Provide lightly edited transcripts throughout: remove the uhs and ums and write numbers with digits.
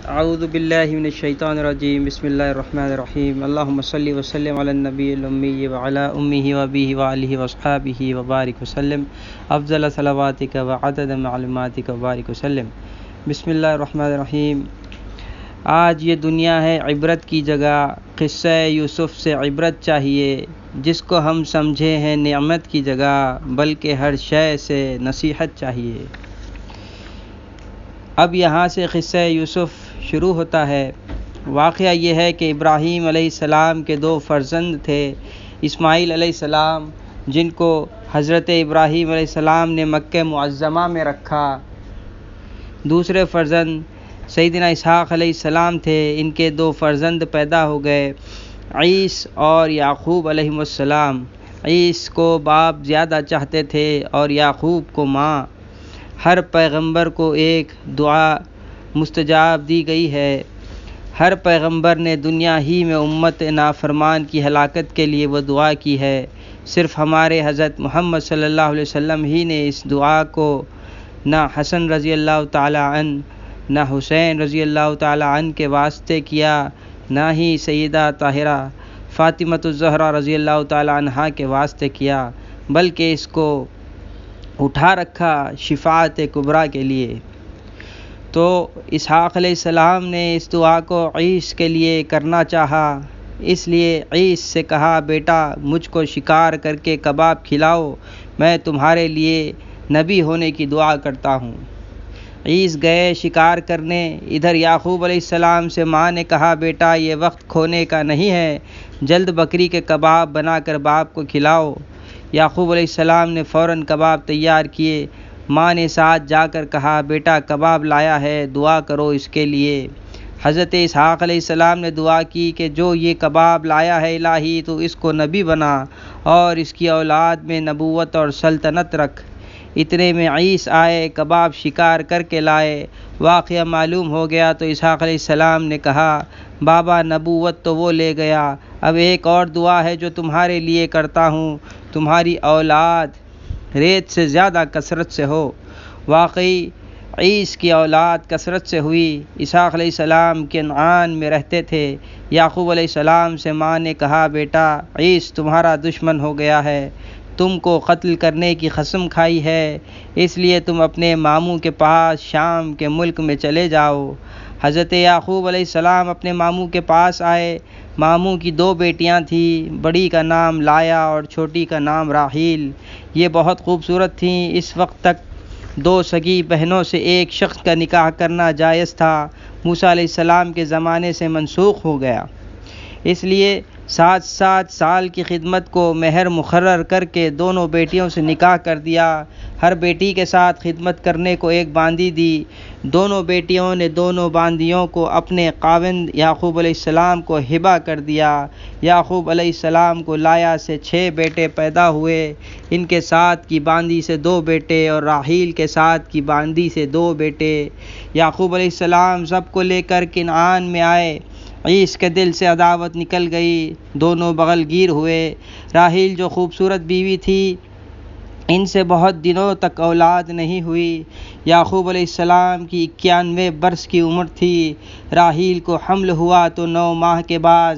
اعوذ باللہ من الشیطان الرجیم بسم اللہ الرحمن الرحیم اللہم صلی وسلم علی النبی الامی وعلی امہ وابیہ وآلہ واصحابہ وبارک وسلم افضل صلواتک وعدد معلوماتک وبارک وسلم۔ بسم اللہ الرحمن الرحیم۔ آج یہ دنیا ہے عبرت کی جگہ، قصہ یوسف سے عبرت چاہیے، جس کو ہم سمجھے ہیں نعمت کی جگہ، بلکہ ہر شے سے نصیحت چاہیے۔ اب یہاں سے قصہ یوسف شروع ہوتا ہے۔ واقعہ یہ ہے کہ ابراہیم علیہ السلام کے دو فرزند تھے، اسماعیل علیہ السلام جن کو حضرت ابراہیم علیہ السلام نے مکہ معظمہ میں رکھا، دوسرے فرزند سیدنا اسحاق علیہ السلام تھے۔ ان کے دو فرزند پیدا ہو گئے، عیس اور یعقوب علیہ السلام۔ عیس کو باپ زیادہ چاہتے تھے اور یعقوب کو ماں۔ ہر پیغمبر کو ایک دعا مستجاب دی گئی ہے۔ ہر پیغمبر نے دنیا ہی میں امت نافرمان کی ہلاکت کے لیے وہ دعا کی ہے۔ صرف ہمارے حضرت محمد صلی اللہ علیہ وسلم ہی نے اس دعا کو نہ حسن رضی اللہ تعالیٰ عنہ، نہ حسین رضی اللہ تعالیٰ عنہ کے واسطے کیا، نہ ہی سیدہ طاہرہ فاطمۃ الزہرا رضی اللہ تعالیٰ عنہا کے واسطے کیا، بلکہ اس کو اٹھا رکھا شفاعت کبریٰ کے لیے۔ تو اسحاق علیہ السلام نے اس دعا کو عیس کے لیے کرنا چاہا، اس لیے عیس سے کہا، بیٹا مجھ کو شکار کر کے کباب کھلاؤ، میں تمہارے لیے نبی ہونے کی دعا کرتا ہوں۔ عیس گئے شکار کرنے۔ ادھر یعقوب علیہ السلام سے ماں نے کہا، بیٹا یہ وقت کھونے کا نہیں ہے، جلد بکری کے کباب بنا کر باپ کو کھلاؤ۔ یعقوب علیہ السلام نے فوراً کباب تیار کیے۔ ماں نے ساتھ جا کر کہا، بیٹا کباب لایا ہے، دعا کرو اس کے لیے۔ حضرت اسحاق علیہ السلام نے دعا کی کہ جو یہ کباب لایا ہے الہی، تو اس کو نبی بنا اور اس کی اولاد میں نبوت اور سلطنت رکھ۔ اتنے میں عیس آئے، کباب شکار کر کے لائے۔ واقعہ معلوم ہو گیا تو اسحاق علیہ السلام نے کہا، بابا نبوت تو وہ لے گیا، اب ایک اور دعا ہے جو تمہارے لیے کرتا ہوں، تمہاری اولاد ریت سے زیادہ کثرت سے ہو۔ واقعی عیس کی اولاد کثرت سے ہوئی۔ اسحاق علیہ السلام کنعان میں رہتے تھے۔ یعقوب علیہ السلام سے ماں نے کہا، بیٹا عیس تمہارا دشمن ہو گیا ہے، تم کو قتل کرنے کی قسم کھائی ہے، اس لیے تم اپنے ماموں کے پاس شام کے ملک میں چلے جاؤ۔ حضرت یعقوب علیہ السلام اپنے ماموں کے پاس آئے۔ ماموں کی دو بیٹیاں تھیں، بڑی کا نام لایا اور چھوٹی کا نام راحیل۔ یہ بہت خوبصورت تھیں۔ اس وقت تک دو سگی بہنوں سے ایک شخص کا نکاح کرنا جائز تھا، موسیٰ علیہ السلام کے زمانے سے منسوخ ہو گیا، اس لیے 7 سال کی خدمت کو مہر مقرر کر کے دونوں بیٹیوں سے نکاح کر دیا۔ ہر بیٹی کے ساتھ خدمت کرنے کو ایک باندی دی۔ دونوں بیٹیوں نے دونوں باندیوں کو اپنے خاوند یعقوب علیہ السلام کو ہبہ کر دیا۔ یعقوب علیہ السلام کو لایا سے 6 بیٹے پیدا ہوئے، ان کے ساتھ کی باندی سے 2 بیٹے اور راحیل کے ساتھ کی باندی سے 2 بیٹے۔ یعقوب علیہ السلام سب کو لے کر کنعان میں آئے۔ عیس کے دل سے عداوت نکل گئی، دونوں بغل گیر ہوئے۔ راحیل جو خوبصورت بیوی تھی، ان سے بہت دنوں تک اولاد نہیں ہوئی۔ یعقوب علیہ السلام کی 91 برس کی عمر تھی۔ راحیل کو حمل ہوا تو 9 ماہ کے بعد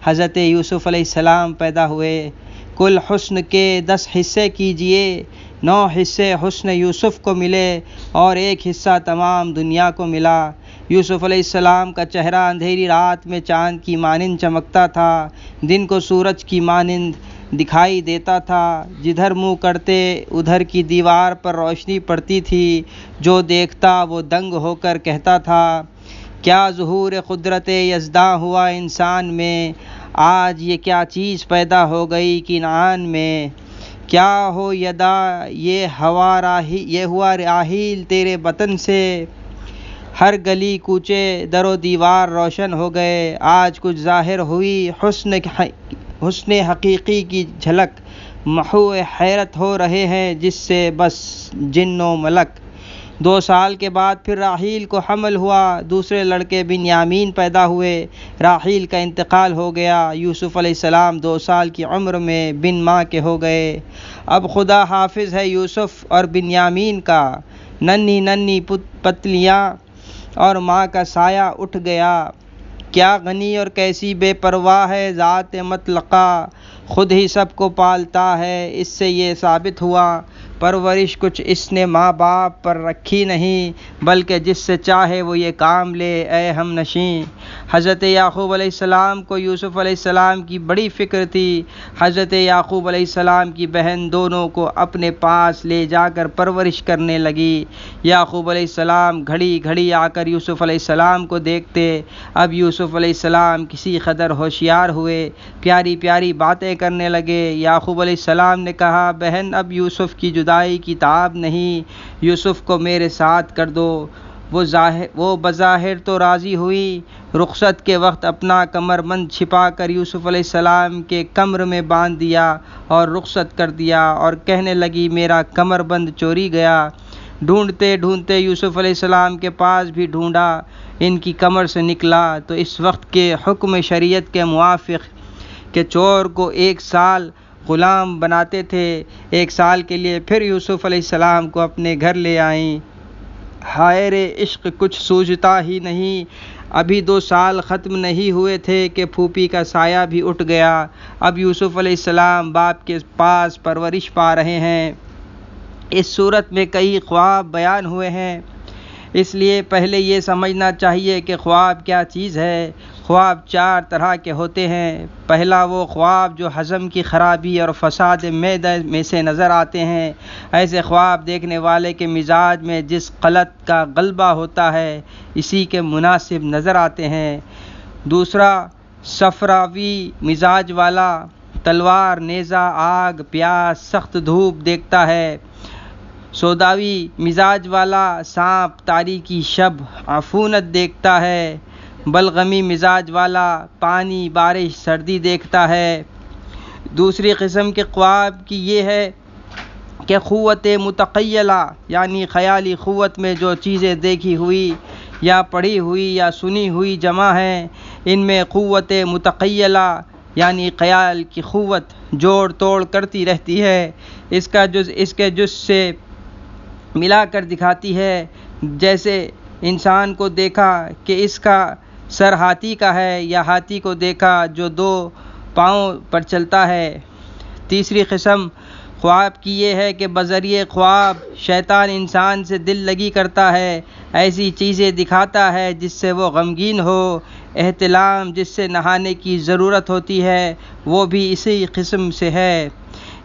حضرت یوسف علیہ السلام پیدا ہوئے۔ کل حسن کے 10 حصے کیجئے، 9 حصے حسن یوسف کو ملے اور 1 حصہ تمام دنیا کو ملا۔ یوسف علیہ السلام کا چہرہ اندھیری رات میں چاند کی مانند چمکتا تھا، دن کو سورج کی مانند دکھائی دیتا تھا۔ جدھر منہ کرتے ادھر کی دیوار پر روشنی پڑتی تھی، جو دیکھتا وہ دنگ ہو کر کہتا تھا، کیا ظہور قدرت یزداں ہوا انسان میں، آج یہ کیا چیز پیدا ہو گئی کنعان میں، کیا ہو یدا یہ ہوا راحیل تیرے بطن سے، ہر گلی کوچے در و دیوار روشن ہو گئے، آج کچھ ظاہر ہوئی حسن حقیقی کی جھلک، محو حیرت ہو رہے ہیں جس سے بس جن و ملک۔ 2 سال کے بعد پھر راحیل کو حمل ہوا، دوسرے لڑکے بنیامین پیدا ہوئے۔ راحیل کا انتقال ہو گیا۔ یوسف علیہ السلام 2 سال کی عمر میں بن ماں کے ہو گئے۔ اب خدا حافظ ہے یوسف اور بنیامین کا۔ ننھی ننھی پتلیاں اور ماں کا سایہ اٹھ گیا۔ کیا غنی اور کیسی بے پرواہ ہے ذات مطلقہ، خود ہی سب کو پالتا ہے، اس سے یہ ثابت ہوا۔ پرورش کچھ اس نے ماں باپ پر رکھی نہیں، بلکہ جس سے چاہے وہ یہ کام لے اے ہم نشیں۔ حضرت یعقوب علیہ السلام کو یوسف علیہ السلام کی بڑی فکر تھی۔ حضرت یعقوب علیہ السلام کی بہن دونوں کو اپنے پاس لے جا کر پرورش کرنے لگی۔ یعقوب علیہ السلام گھڑی گھڑی آ کر یوسف علیہ السلام کو دیکھتے۔ اب یوسف علیہ السلام کسی قدر ہوشیار ہوئے، پیاری پیاری باتیں کرنے لگے۔ یعقوب علیہ السلام نے کہا، بہن اب یوسف کی جدائی کی تاب نہیں، یوسف کو میرے ساتھ کر دو۔ وہ بظاہر تو راضی ہوئی۔ رخصت کے وقت اپنا کمربند چھپا کر یوسف علیہ السلام کے کمر میں باندھ دیا اور رخصت کر دیا، اور کہنے لگی میرا کمربند چوری گیا۔ ڈھونڈتے ڈھونڈتے یوسف علیہ السلام کے پاس بھی ڈھونڈا، ان کی کمر سے نکلا تو اس وقت کے حکم شریعت کے موافق کہ چور کو 1 سال غلام بناتے تھے، 1 سال کے لیے پھر یوسف علیہ السلام کو اپنے گھر لے آئیں۔ ہائے رے عشق کچھ سوجھتا ہی نہیں، ابھی 2 سال ختم نہیں ہوئے تھے کہ پھوپھی کا سایہ بھی اٹھ گیا۔ اب یوسف علیہ السلام باپ کے پاس پرورش پا رہے ہیں۔ اس صورت میں کئی خواب بیان ہوئے ہیں، اس لیے پہلے یہ سمجھنا چاہیے کہ خواب کیا چیز ہے۔ خواب 4 طرح کے ہوتے ہیں۔ پہلا وہ خواب جو ہضم کی خرابی اور فساد معدہ میں سے نظر آتے ہیں، ایسے خواب دیکھنے والے کے مزاج میں جس قلت کا غلبہ ہوتا ہے اسی کے مناسب نظر آتے ہیں۔ دوسرا صفراوی مزاج والا تلوار، نیزہ، آگ، پیاس، سخت دھوپ دیکھتا ہے۔ سوداوی مزاج والا سانپ، تاریکی شب، عفونت دیکھتا ہے۔ بلغمی مزاج والا پانی، بارش، سردی دیکھتا ہے۔ دوسری قسم کے خواب کی یہ ہے کہ قوت متخیلہ یعنی خیالی قوت میں جو چیزیں دیکھی ہوئی یا پڑھی ہوئی یا سنی ہوئی جمع ہیں، ان میں قوت متخیلہ یعنی خیال کی قوت جوڑ توڑ کرتی رہتی ہے، اس کا جز اس کے جز سے ملا کر دکھاتی ہے۔ جیسے انسان کو دیکھا کہ اس کا سر ہاتھی کا ہے، یا ہاتھی کو دیکھا جو 2 پاؤں پر چلتا ہے۔ تیسری قسم خواب کی یہ ہے کہ بذریعہ خواب شیطان انسان سے دل لگی کرتا ہے، ایسی چیزیں دکھاتا ہے جس سے وہ غمگین ہو۔ احتلام جس سے نہانے کی ضرورت ہوتی ہے وہ بھی اسی قسم سے ہے۔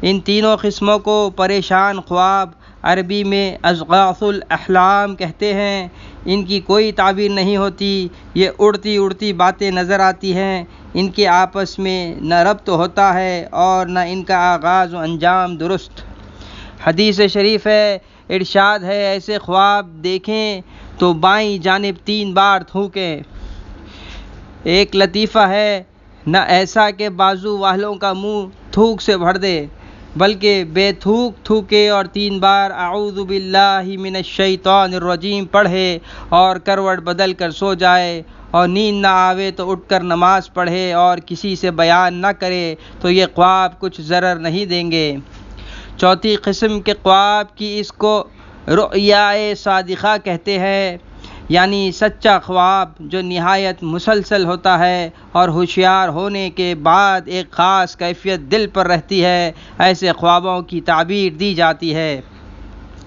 ان تینوں قسموں کو پریشان خواب عربی میں اضغاث الاحلام کہتے ہیں۔ ان کی کوئی تعبیر نہیں ہوتی، یہ اڑتی اڑتی باتیں نظر آتی ہیں، ان کے آپس میں نہ ربط ہوتا ہے اور نہ ان کا آغاز و انجام درست۔ حدیث شریف ہے، ارشاد ہے، ایسے خواب دیکھیں تو بائیں جانب 3 بار تھوکیں۔ ایک لطیفہ ہے، نہ ایسا کہ بازو والوں کا منہ تھوک سے بھر دے، بلکہ بے تھوک تھوکے اور 3 بار اعوذ باللہ من الشیطان الرجیم پڑھے اور کروٹ بدل کر سو جائے، اور نیند نہ آوے تو اٹھ کر نماز پڑھے اور کسی سے بیان نہ کرے تو یہ خواب کچھ ضرر نہیں دیں گے۔ چوتھی قسم کے خواب کی اس کو رؤیائے صادقہ کہتے ہیں، یعنی سچا خواب جو نہایت مسلسل ہوتا ہے اور ہوشیار ہونے کے بعد ایک خاص کیفیت دل پر رہتی ہے، ایسے خوابوں کی تعبیر دی جاتی ہے۔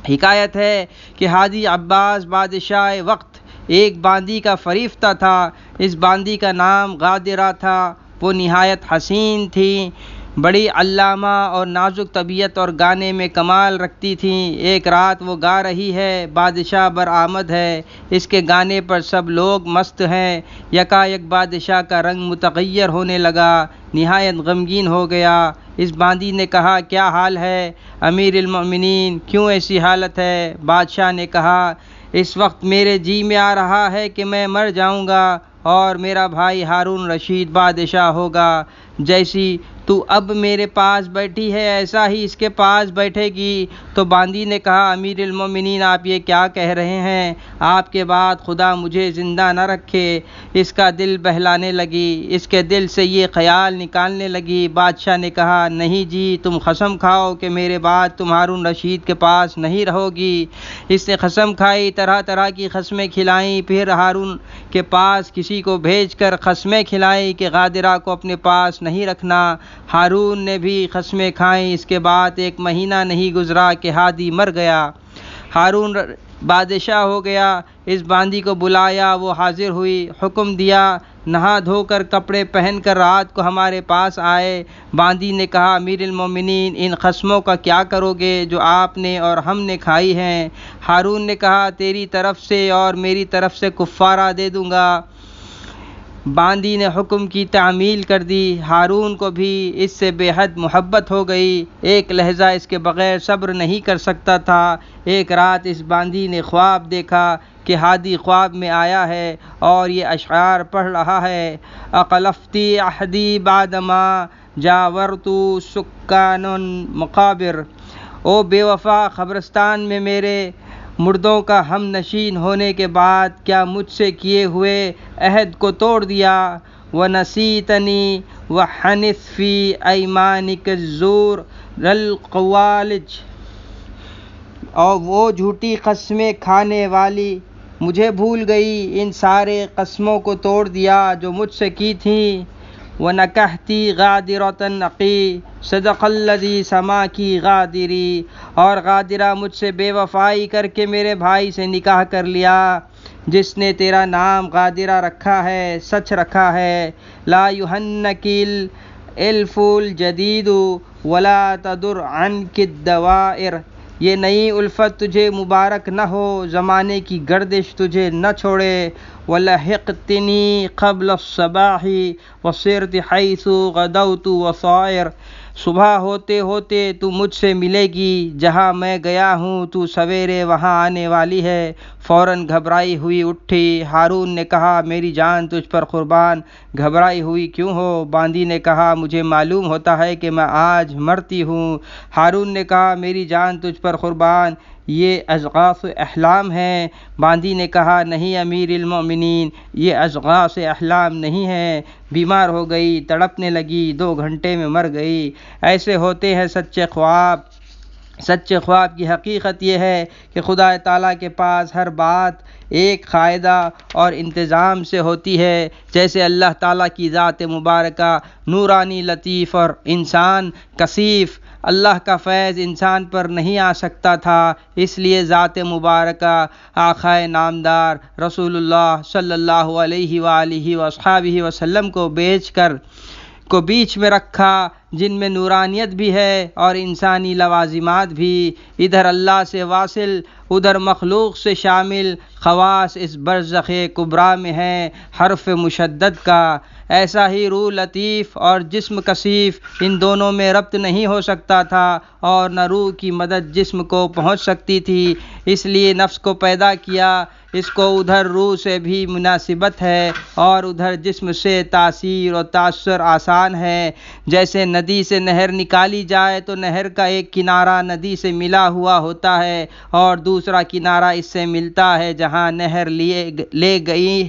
حکایت ہے کہ حاجی عباس بادشاہ وقت ایک باندی کا فریفتہ تھا، اس باندی کا نام غادرہ تھا، وہ نہایت حسین تھی، بڑی علامہ اور نازک طبیعت اور گانے میں کمال رکھتی تھیں۔ ایک رات وہ گا رہی ہے، بادشاہ برآمد ہے، اس کے گانے پر سب لوگ مست ہیں۔ یکایک بادشاہ کا رنگ متغیر ہونے لگا، نہایت غمگین ہو گیا۔ اس باندی نے کہا، کیا حال ہے امیر المؤمنین، کیوں ایسی حالت ہے؟ بادشاہ نے کہا، اس وقت میرے جی میں آ رہا ہے کہ میں مر جاؤں گا اور میرا بھائی ہارون رشید بادشاہ ہوگا، جیسی تو اب میرے پاس بیٹھی ہے ایسا ہی اس کے پاس بیٹھے گی۔ تو باندی نے کہا، امیر المومنین آپ یہ کیا کہہ رہے ہیں؟ آپ کے بعد خدا مجھے زندہ نہ رکھے، اس کا دل بہلانے لگی، اس کے دل سے یہ خیال نکالنے لگی۔ بادشاہ نے کہا نہیں جی، تم قسم کھاؤ کہ میرے بعد تم ہارون رشید کے پاس نہیں رہو گی۔ اس نے قسم کھائی، طرح طرح کی قسمیں کھلائیں، پھر ہارون کے پاس کسی کو بھیج کر قسمیں کھلائیں کہ غادرہ کو اپنے پاس نہیں رکھنا۔ ہارون نے بھی قسمیں کھائیں۔ اس کے بعد 1 مہینہ نہیں گزرا کہ ہادی مر گیا۔ ہارون بادشاہ ہو گیا، اس باندی کو بلایا، وہ حاضر ہوئی، حکم دیا نہا دھو کر کپڑے پہن کر رات کو ہمارے پاس آئے۔ باندی نے کہا امیر المومنین، ان قسموں کا کیا کرو گے جو آپ نے اور ہم نے کھائی ہیں؟ ہارون نے کہا تیری طرف سے اور میری طرف سے کفارہ دے دوں گا۔ باندی نے حکم کی تعمیل کر دی۔ ہارون کو بھی اس سے بے حد محبت ہو گئی، ایک لہجہ اس کے بغیر صبر نہیں کر سکتا تھا۔ ایک رات اس باندی نے خواب دیکھا کہ ہادی خواب میں آیا ہے اور یہ اشعار پڑھ رہا ہے: اقلفتی عہدی بعدما جاورت سکان مقابر۔ او بے وفا، قبرستان میں میرے مردوں کا ہم نشین ہونے کے بعد کیا مجھ سے کیے ہوئے عہد کو توڑ دیا؟ وَنَسِيتَنِي وَحَنِثْ فِي أَيْمَانِكَ الزُّورَ الْقَوَالِجِ۔ اور وہ جھوٹی قسمیں کھانے والی مجھے بھول گئی، ان سارے قسموں کو توڑ دیا جو مجھ سے کی تھیں۔ وَنَكَحْتِي غَادِرَةً أَقِي صَدَقَ الَّذِي سَمَاكِ غَادِرِي۔ اور غادرہ مجھ سے بے وفائی کر کے میرے بھائی سے نکاح کر لیا، جس نے تیرا نام غادرہ رکھا ہے، سچ رکھا ہے۔ لا يهنك الالف الجدید ولا تدر عنك الدوائر۔ یہ نئی الفت تجھے مبارک نہ ہو، زمانے کی گردش تجھے نہ چھوڑے۔ وَلَحِقْتِنِي قَبْلَ الصَّبَاحِ وَصِرْتِ حَيْثُ غَدَوْتُ وَصَائِرْ۔ صبح ہوتے ہوتے تو مجھ سے ملے گی، جہاں میں گیا ہوں تو سویرے وہاں آنے والی ہے۔ فوراً گھبرائی ہوئی اٹھی۔ ہارون نے کہا میری جان تجھ پر قربان، گھبرائی ہوئی کیوں ہو؟ باندی نے کہا مجھے معلوم ہوتا ہے کہ میں آج مرتی ہوں۔ ہارون نے کہا میری جان تجھ پر قربان، یہ اضغاث احلام ہیں۔ باندی نے کہا نہیں امیر المومنین، یہ اضغاث احلام نہیں ہے۔ بیمار ہو گئی، تڑپنے لگی، 2 گھنٹے میں مر گئی۔ ایسے ہوتے ہیں سچے خواب۔ سچے خواب کی حقیقت یہ ہے کہ خدا تعالیٰ کے پاس ہر بات ایک قاعدہ اور انتظام سے ہوتی ہے، جیسے اللہ تعالیٰ کی ذات مبارکہ نورانی، لطیف اور انسان کثیف۔ اللہ کا فیض انسان پر نہیں آ سکتا تھا، اس لیے ذات مبارکہ آقائے نامدار رسول اللہ صلی اللہ علیہ وآلہ وصحبہ وسلم کو بیچ میں رکھا، جن میں نورانیت بھی ہے اور انسانی لوازمات بھی۔ ادھر اللہ سے واصل، ادھر مخلوق سے شامل خواص اس برزخ کبریٰ میں ہیں حرف مشدد کا۔ ایسا ہی روح لطیف اور جسم کثیف، ان دونوں میں ربط نہیں ہو سکتا تھا، اور نہ روح کی مدد جسم کو پہنچ سکتی تھی، اس لیے نفس کو پیدا کیا۔ اس کو ادھر روح سے بھی مناسبت ہے اور ادھر جسم سے تاثیر اور تاثر آسان ہے۔ جیسے ندی سے نہر نکالی جائے تو نہر کا ایک کنارہ ندی سے ملا ہوا ہوتا ہے اور دوسرا کنارہ اس سے ملتا ہے جہاں نہر لے گئی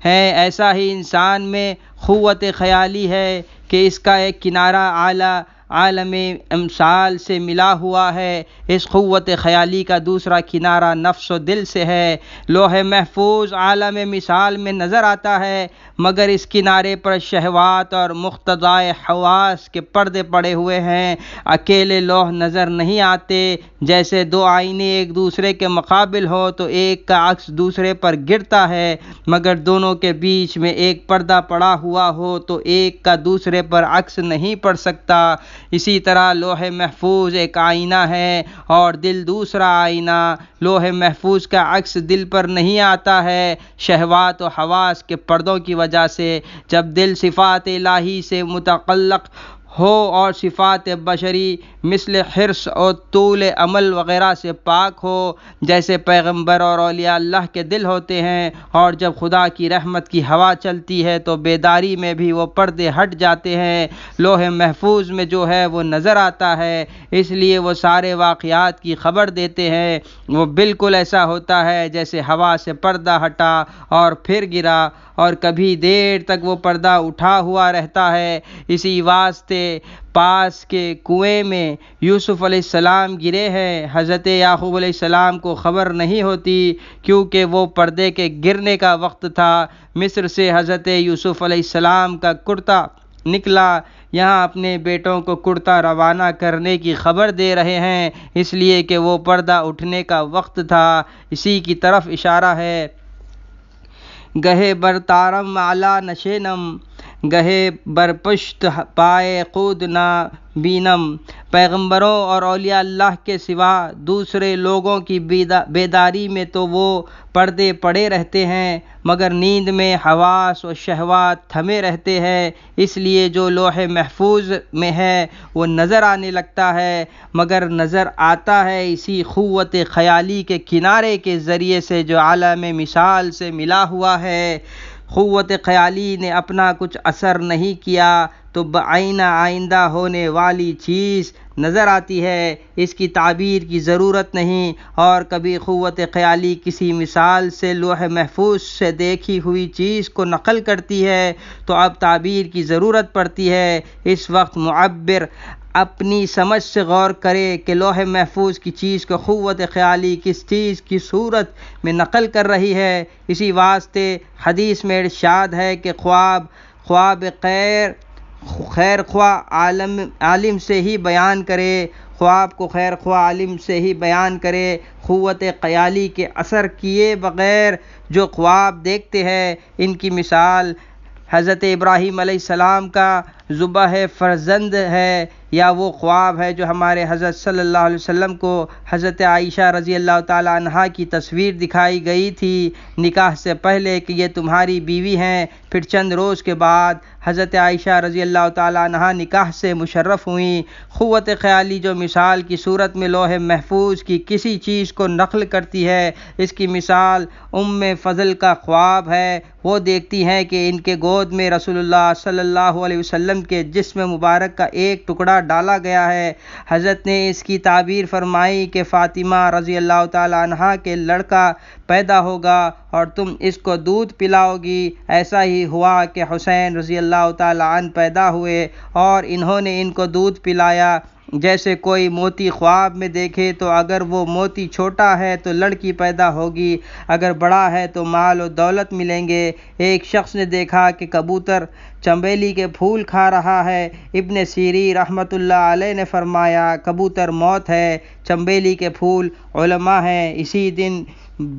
ہے، ایسا ہی انسان میں قوت خیالی ہے کہ اس کا ایک کنارہ عالم امثال سے ملا ہوا ہے، اس قوت خیالی کا دوسرا کنارہ نفس و دل سے ہے۔ لوح محفوظ عالم مثال میں نظر آتا ہے، مگر اس کنارے پر شہوات اور مقتضائے حواس کے پردے پڑے ہوئے ہیں۔ اکیلے لوح نظر نہیں آتے، جیسے 2 آئینے ایک دوسرے کے مقابل ہو تو ایک کا عکس دوسرے پر گرتا ہے، مگر دونوں کے بیچ میں ایک پردہ پڑا ہوا ہو تو ایک کا دوسرے پر عکس نہیں پڑ سکتا۔ اسی طرح لوح محفوظ ایک آئینہ ہے اور دل دوسرا آئینہ۔ لوح محفوظ کا عکس دل پر نہیں آتا ہے شہوات و حواس کے پردوں کی وجہ سے۔ جب دل صفات الہی سے متعلق ہو اور صفات بشری مثل حرص اور طول عمل وغیرہ سے پاک ہو، جیسے پیغمبر اور اولیاء اللہ کے دل ہوتے ہیں، اور جب خدا کی رحمت کی ہوا چلتی ہے تو بیداری میں بھی وہ پردے ہٹ جاتے ہیں، لوح محفوظ میں جو ہے وہ نظر آتا ہے، اس لیے وہ سارے واقعات کی خبر دیتے ہیں۔ وہ بالکل ایسا ہوتا ہے جیسے ہوا سے پردہ ہٹا اور پھر گرا، اور کبھی دیر تک وہ پردہ اٹھا ہوا رہتا ہے۔ اسی واسطے پاس کے کنویں میں یوسف علیہ السلام گرے ہیں، حضرت یعقوب علیہ السلام کو خبر نہیں ہوتی، کیونکہ وہ پردے کے گرنے کا وقت تھا۔ مصر سے حضرت یوسف علیہ السلام کا کرتا نکلا، یہاں اپنے بیٹوں کو کرتا روانہ کرنے کی خبر دے رہے ہیں، اس لیے کہ وہ پردہ اٹھنے کا وقت تھا، اسی کی طرف اشارہ ہے۔ گہے بر تارم اعلیٰ نشینم، گہے بر پشت پائے خود نہ بینم۔ پیغمبروں اور اولیاء اللہ کے سوا دوسرے لوگوں کی بیداری میں تو وہ پردے پڑے رہتے ہیں، مگر نیند میں حواس و شہوات تھمے رہتے ہیں، اس لیے جو لوح محفوظ میں ہے وہ نظر آنے لگتا ہے، مگر نظر آتا ہے اسی قوت خیالی کے کنارے کے ذریعے سے جو عالم مثال سے ملا ہوا ہے۔ قوت خیالی نے اپنا کچھ اثر نہیں کیا تو بعینہ آئندہ ہونے والی چیز نظر آتی ہے، اس کی تعبیر کی ضرورت نہیں، اور کبھی قوت خیالی کسی مثال سے لوح محفوظ سے دیکھی ہوئی چیز کو نقل کرتی ہے تو اب تعبیر کی ضرورت پڑتی ہے۔ اس وقت معبر اپنی سمجھ سے غور کرے کہ لوح محفوظ کی چیز کو قوت خیالی کس چیز کی صورت میں نقل کر رہی ہے۔ اسی واسطے حدیث میں ارشاد ہے کہ خواب خیر خواہ عالم سے ہی بیان کرے، خواب کو خیر خواہ عالم سے ہی بیان کرے۔ قوت خیالی کے اثر کیے بغیر جو خواب دیکھتے ہیں، ان کی مثال حضرت ابراہیم علیہ السلام کا ذبح فرزند ہے، یا وہ خواب ہے جو ہمارے حضرت صلی اللہ علیہ وسلم کو حضرت عائشہ رضی اللہ تعالی عنہا کی تصویر دکھائی گئی تھی نکاح سے پہلے کہ یہ تمہاری بیوی ہیں، پھر چند روز کے بعد حضرت عائشہ رضی اللہ تعالی عنہا نکاح سے مشرف ہوئیں۔ قوت خیالی جو مثال کی صورت میں لوح محفوظ کی کسی چیز کو نقل کرتی ہے، اس کی مثال فضل کا خواب ہے۔ وہ دیکھتی ہیں کہ ان کے گود میں رسول اللہ صلی اللہ علیہ وسلم کے جسم مبارک کا ایک ٹکڑا ڈالا گیا ہے۔ حضرت نے اس کی تعبیر فرمائی کہ فاطمہ رضی اللہ تعالی عنہا کے لڑکا پیدا ہوگا اور تم اس کو دودھ پلاؤ گی۔ ایسا ہی ہوا کہ حسین رضی اللہ تعالی عنہ پیدا ہوئے اور انہوں نے ان کو دودھ پلایا۔ جیسے کوئی موتی خواب میں دیکھے تو اگر وہ موتی چھوٹا ہے تو لڑکی پیدا ہوگی، اگر بڑا ہے تو مال و دولت ملیں گے۔ ایک شخص نے دیکھا کہ کبوتر چنبیلی کے پھول کھا رہا ہے۔ ابن سیرین رحمۃ اللہ علیہ نے فرمایا کبوتر موت ہے، چنبیلی کے پھول علماء ہیں۔ اسی دن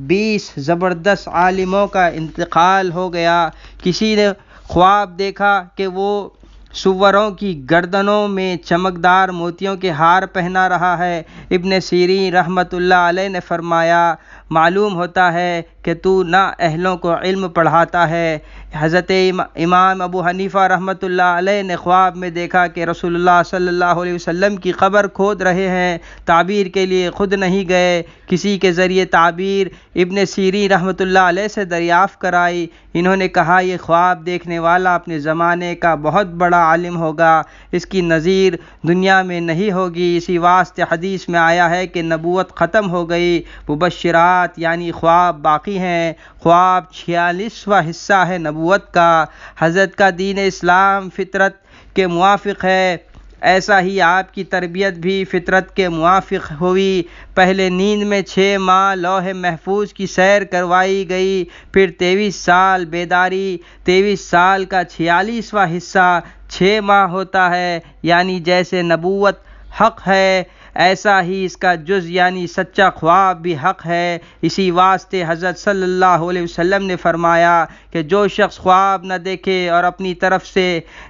20 زبردست عالموں کا انتقال ہو گیا۔ کسی نے خواب دیکھا کہ وہ سوروں کی گردنوں میں چمکدار موتیوں کے ہار پہنا رہا ہے۔ ابن سیرین رحمۃ اللہ علیہ نے فرمایا معلوم ہوتا ہے کہ تو نا اہلوں کو علم پڑھاتا ہے۔ حضرت امام ابو حنیفہ رحمۃ اللہ علیہ نے خواب میں دیکھا کہ رسول اللہ صلی اللہ علیہ وسلم کی قبر کھود رہے ہیں، تعبیر کے لیے خود نہیں گئے، کسی کے ذریعے تعبیر ابن سیرین رحمۃ اللہ علیہ سے دریافت کرائی۔ انہوں نے کہا یہ خواب دیکھنے والا اپنے زمانے کا بہت بڑا عالم ہوگا، اس کی نظیر دنیا میں نہیں ہوگی۔ اسی واسطے حدیث میں آیا ہے کہ نبوت ختم ہو گئی، مبشرات یعنی خواب باقی ہیں۔ خواب 46واں حصہ ہے نبوت کا۔ حضرت کا دین اسلام فطرت کے موافق ہے، ایسا ہی آپ کی تربیت بھی فطرت کے موافق ہوئی۔ پہلے نیند میں 6 ماہ لوح محفوظ کی سیر کروائی گئی، پھر 23 سال بیداری، 23 سال کا 46واں حصہ 6 ماہ ہوتا ہے، یعنی جیسے نبوت حق ہے ایسا ہی اس کا جز یعنی سچا خواب بھی حق ہے۔ اسی واسطے حضرت صلی اللہ علیہ وسلم نے فرمایا کہ جو شخص خواب نہ دیکھے اور اپنی طرف سے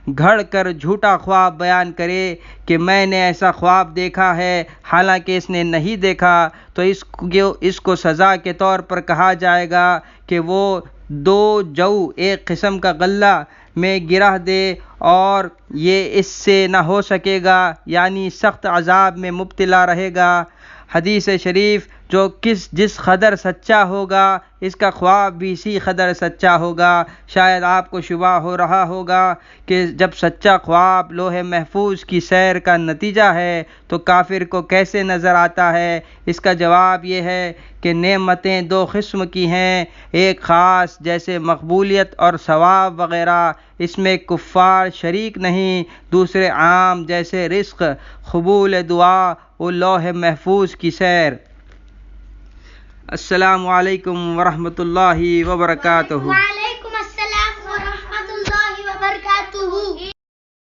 گھڑ کر جھوٹا خواب بیان کرے کہ میں نے ایسا خواب دیکھا ہے حالانکہ اس نے نہیں دیکھا، تو اس کو سزا کے طور پر کہا جائے گا کہ وہ 2 جو ایک قسم کا غلہ میں گرہ دے اور یہ اس سے نہ ہو سکے گا، یعنی سخت عذاب میں مبتلا رہے گا۔ حدیث شریف جو جس قدر سچا ہوگا اس کا خواب بھی اسی قدر سچا ہوگا۔ شاید آپ کو شبہ ہو رہا ہوگا کہ جب سچا خواب لوح محفوظ کی سیر کا نتیجہ ہے تو کافر کو کیسے نظر آتا ہے؟ اس کا جواب یہ ہے کہ نعمتیں دو قسم کی ہیں، ایک خاص جیسے مقبولیت اور ثواب وغیرہ، اس میں کفار شریک نہیں، دوسرے عام جیسے رزق، قبول دعا و لوح محفوظ کی سیر۔ السلام علیکم ورحمۃ اللہ وبرکاتہ۔